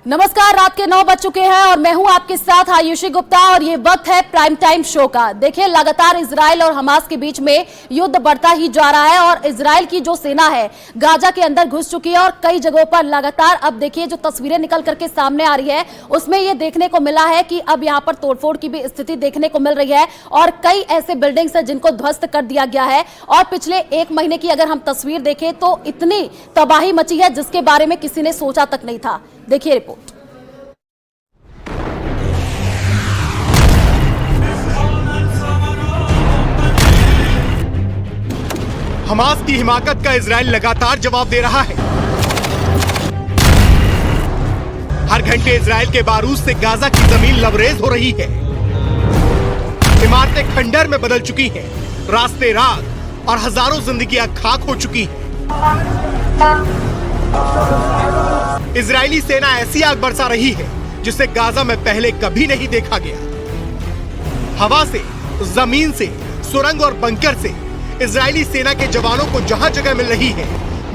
नमस्कार, रात के 9 बज चुके हैं और मैं हूं आपके साथ आयुषी गुप्ता और ये वक्त है प्राइम टाइम शो का। देखिए, लगातार इजराइल और हमास के बीच में युद्ध बढ़ता ही जा रहा है और इजराइल की जो सेना है गाजा के अंदर घुस चुकी है और कई जगहों पर लगातार अब देखिए जो तस्वीरें निकल करके सामने आ रही है उसमें ये देखने को मिला है कि अब यहाँ पर तोड़फोड़ की भी स्थिति देखने को मिल रही है और कई ऐसे बिल्डिंग्स है जिनको ध्वस्त कर दिया गया है। और पिछले 1 महीने की अगर हम तस्वीर देखें तो इतनी तबाही मची है जिसके बारे में किसी ने सोचा तक नहीं था। देखिए रिपोर्ट। हमास की हिमाकत का इजराइल लगातार जवाब दे रहा है। हर घंटे इजराइल के बारूद से गाजा की जमीन लबरेज हो रही है। इमारतें खंडर में बदल चुकी हैं, रास्ते राख और हजारों जिंदगियां खाक हो चुकी हैं। इजरायली सेना ऐसी आग बरसा रही है जिसे गाजा में पहले कभी नहीं देखा गया। हवा से, जमीन से, सुरंग और बंकर से इजरायली सेना के जवानों को जहां जगह मिल रही है,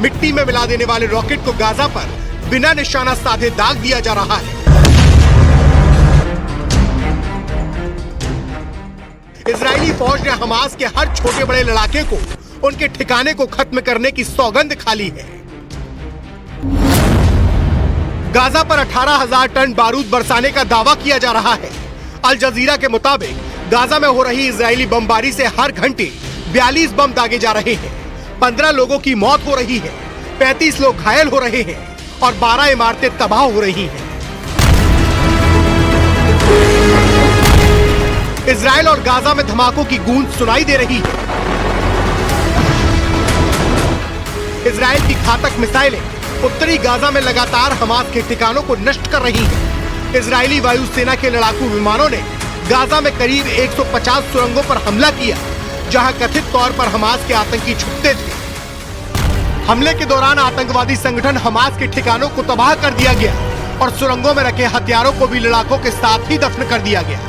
मिट्टी में मिला देने वाले रॉकेट को गाजा पर बिना निशाना साधे दाग दिया जा रहा है। इजरायली फौज ने हमास के हर छोटे बड़े लड़ाके को, उनके ठिकाने को खत्म करने की सौगंध खा ली है। गाजा पर 18,000 टन बारूद बरसाने का दावा किया जा रहा है। अल जजीरा के मुताबिक गाजा में हो रही इजरायली बमबारी से हर घंटे 42 बम दागे जा रहे हैं। 15 लोगों की मौत हो रही है, 35 लोग घायल हो रहे हैं और 12 इमारतें तबाह हो रही हैं। इजराइल और गाजा में धमाकों की गूंज सुनाई दे रही है। इजराइल की घातक मिसाइलें उत्तरी गाजा में लगातार हमास के ठिकानों को नष्ट कर रही हैं। इजरायली वायुसेना के लड़ाकू विमानों ने गाजा में करीब 150 सुरंगों पर हमला किया, जहां कथित तौर पर हमास के आतंकी छुपते थे। हमले के दौरान आतंकवादी संगठन हमास के ठिकानों को तबाह कर दिया गया और सुरंगों में रखे हथियारों को भी लड़ाकों के साथ ही दफन कर दिया गया।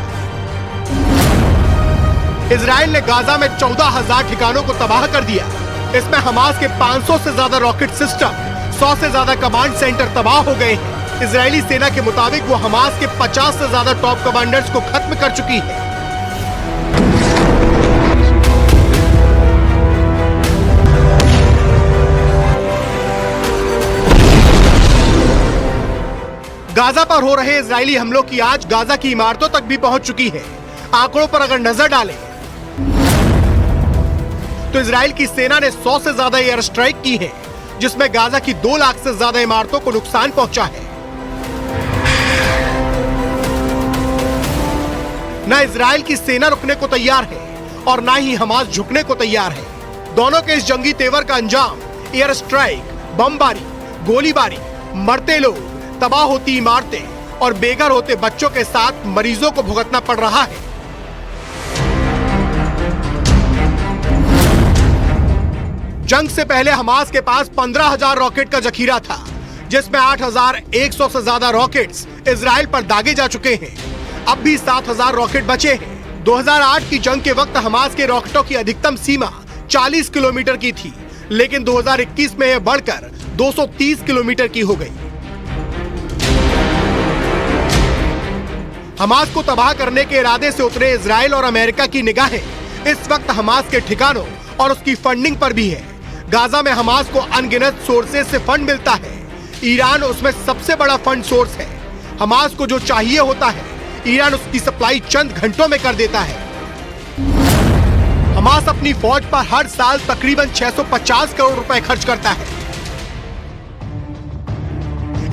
इजराइल ने गाजा में 14,000 ठिकानों को तबाह कर दिया। इसमें हमास के 500 से ज्यादा रॉकेट सिस्टम, 100 से ज्यादा कमांड सेंटर तबाह हो गए हैं। इजरायली सेना के मुताबिक वो हमास के 50 से ज्यादा टॉप कमांडर्स को खत्म कर चुकी है। गाजा पर हो रहे इजरायली हमलों की आंच गाजा की इमारतों तक भी पहुंच चुकी है। आंकड़ों पर अगर नजर डालें तो इजराइल की सेना ने 100 से ज्यादा एयर स्ट्राइक की है, जिसमें गाजा की 2 लाख से ज्यादा इमारतों को नुकसान पहुंचा है। न इजराइल की सेना रुकने को तैयार है और न ही हमास झुकने को तैयार है। दोनों के इस जंगी तेवर का अंजाम एयर स्ट्राइक, बमबारी, गोलीबारी, मरते लोग, तबाह होती इमारतें और बेघर होते बच्चों के साथ मरीजों को भुगतना पड़ रहा है। जंग से पहले हमास के पास 15,000 रॉकेट का जखीरा था, जिसमें 8,100 से ज्यादा रॉकेट्स इजराइल पर दागे जा चुके हैं। अब भी 7,000 रॉकेट बचे हैं। 2008 की जंग के वक्त हमास के रॉकेटों की अधिकतम सीमा 40 किलोमीटर की थी, लेकिन 2021 में यह बढ़कर 230 किलोमीटर की हो गई। हमास को तबाह करने के इरादे से उतरे इजराइल और अमेरिका की निगाहें इस वक्त हमास के ठिकानों और उसकी फंडिंग पर भी है। गाजा में हमास को अनगिनत सोर्सेज से फंड मिलता है। ईरान उसमें सबसे बड़ा फंड सोर्स है। हमास को जो चाहिए होता है, ईरान उसकी सप्लाई चंद घंटों में कर देता है। हमास अपनी फौज पर हर साल तकरीबन 650 करोड़ रुपए खर्च करता है।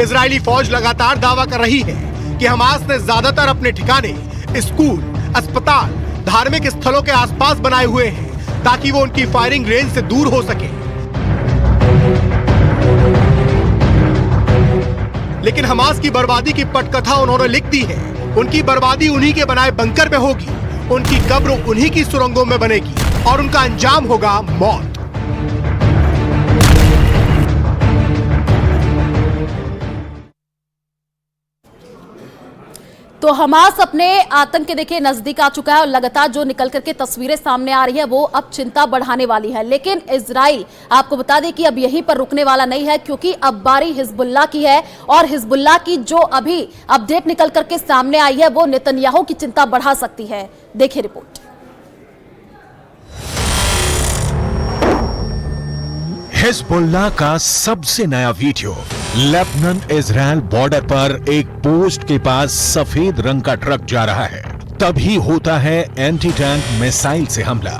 इजरायली फौज लगातार दावा कर रही है कि हमास ने ज्यादातर अपने ठिकाने स्कूल, अस्पताल, धार्मिक स्थलों के आसपास बनाए हुए हैं ताकि वो उनकी फायरिंग रेंज से दूर हो सके। लेकिन हमास की बर्बादी की पटकथा उन्होंने लिख दी है। उनकी बर्बादी उन्हीं के बनाए बंकर में होगी, उनकी कब्र उन्हीं की सुरंगों में बनेगी और उनका अंजाम होगा मौत। तो हमास अपने आतंक के देखिए नजदीक आ चुका है और लगातार जो निकल करके तस्वीरें सामने आ रही है वो अब चिंता बढ़ाने वाली है। लेकिन इजराइल आपको बता दें कि अब यहीं पर रुकने वाला नहीं है, क्योंकि अब बारी हिजबुल्लाह की है और हिजबुल्लाह की जो अभी अपडेट निकल करके सामने आई है वो नेतन्याहू की चिंता बढ़ा सकती है। देखिए रिपोर्ट। हिजबुल्लाह का सबसे नया वीडियो। लेबनान इजराइल बॉर्डर पर एक पोस्ट के पास सफेद रंग का ट्रक जा रहा है, तभी होता है एंटी टैंक मिसाइल से हमला।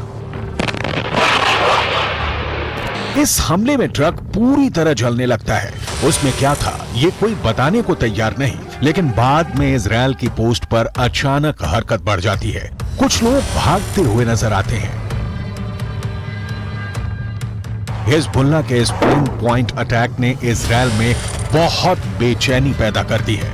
इस हमले में ट्रक पूरी तरह जलने लगता है। उसमें क्या था ये कोई बताने को तैयार नहीं, लेकिन बाद में इजराइल की पोस्ट पर अचानक हरकत बढ़ जाती है। कुछ लोग भागते हुए नजर आते हैं। हिजबुल्लाह के इस पिन पॉइंट अटैक ने इजराइल में बहुत बेचैनी पैदा कर दी है।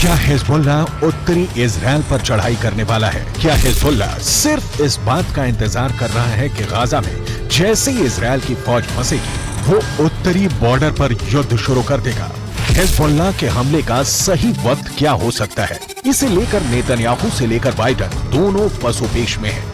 क्या हिजबुल्लाह उत्तरी इजराइल पर चढ़ाई करने वाला है? क्या हिजबुल्लाह सिर्फ इस बात का इंतजार कर रहा है कि गाजा में जैसे ही इजराइल की फौज फंसेगी वो उत्तरी बॉर्डर पर युद्ध शुरू कर देगा? हिजबुल्लाह के हमले का सही वक्त क्या हो सकता है? इसे लेकर नेतन्याहू से लेकर बाइडन दोनों पसोपेश में हैं।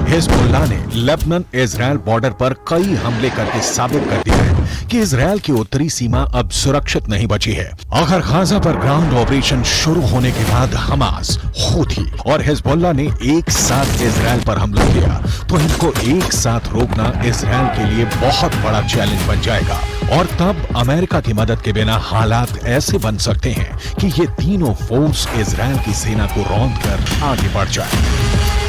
हिजबुल्लाह ने लेबनान इजराइल बॉर्डर पर कई हमले करके साबित कर दिया है कि इजराइल की उत्तरी सीमा अब सुरक्षित नहीं बची है। अगर गाजा पर ग्राउंड ऑपरेशन शुरू होने के बाद हमास, हूथी और हिजबुल्लाह ने एक साथ इजराइल पर हमला किया तो इनको एक साथ रोकना इजराइल के लिए बहुत बड़ा चैलेंज बन जाएगा। और तब अमेरिका की मदद के बिना हालात ऐसे बन सकते हैं कि ये तीनों फोर्स इजराइल की सेना को रौंद कर आगे बढ़ जाए।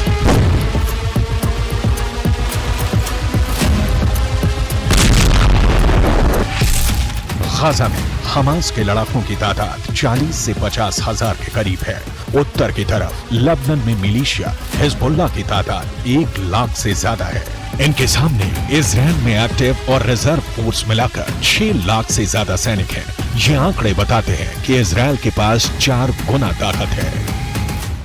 गाजा में हमास के लड़ाकों की तादाद 40 से 50 हजार के करीब है। उत्तर की तरफ लेबनान में मिलिशिया हिजबुल्लाह की तादाद 1 लाख से ज्यादा है। इनके सामने इजराइल में एक्टिव और रिजर्व फोर्स मिलाकर 6 लाख से ज्यादा सैनिक हैं। ये आंकड़े बताते हैं कि इजराइल के पास 4 गुना ताकत है।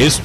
इस